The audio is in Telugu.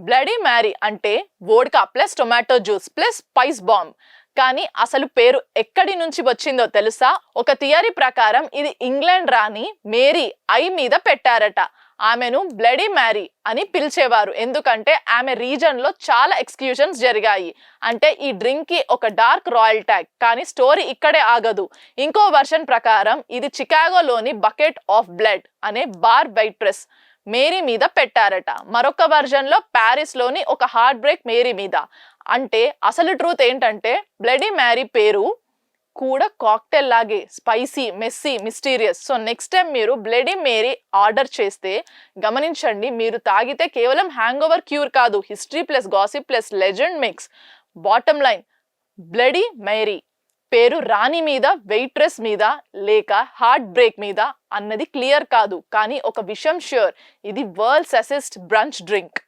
బ్లడీ మ్యారీ అంటే vodka plus tomato juice plus spice bomb. కానీ అసలు పేరు ఎక్కడి నుంచి వచ్చిందో తెలుసా? ఒక థియరీ ప్రకారం ఇది ఇంగ్లాండ్ రాణి మేరీ ఐ మీద పెట్టారట. ఆమెను బ్లడీ మ్యారీ అని పిలిచేవారు ఎందుకంటే ఆమె రీజన్ లో చాలా ఎక్స్క్యూషన్స్ జరిగాయి. అంటే ఈ డ్రింక్ కి ఒక డార్క్ రాయల్ ట్యాగ్. కానీ స్టోరీ ఇక్కడే ఆగదు. ఇంకో వర్షన్ ప్రకారం ఇది చికాగోలోని బకెట్ ఆఫ్ బ్లడ్ అనే బార్ వెయిట్రెస్ మేరీ మీద పెట్టారట. మరొక వర్జన్ లో ప్యారిస్ లోని ఒక హార్ట్ బ్రేక్ మేరీ మీద. అంటే అసలు ట్రూత్ ఏంటంటే బ్లడీ మ్యారీ పేరు కూడా కాక్టైల్ లాగే spicy, messy, mysterious. So next time మీరు బ్లడీ మేరీ ఆర్డర్ చేస్తే గమనించండి, మీరు తాగితే కేవలం హ్యాంగ్ ఓవర్ క్యూర్ కాదు, history plus gossip plus legend mix. Bottom line, bloody Mary పేరు రాణి మీద, వెయిట్రెస్ మీద లేక హార్ట్ బ్రేక్ మీద అన్నది క్లియర్ కాదు. కానీ ఒక విషయం ష్యూర్, ఇది వరల్డ్స్ అసెస్ట్ బ్రంచ్ డ్రింక్.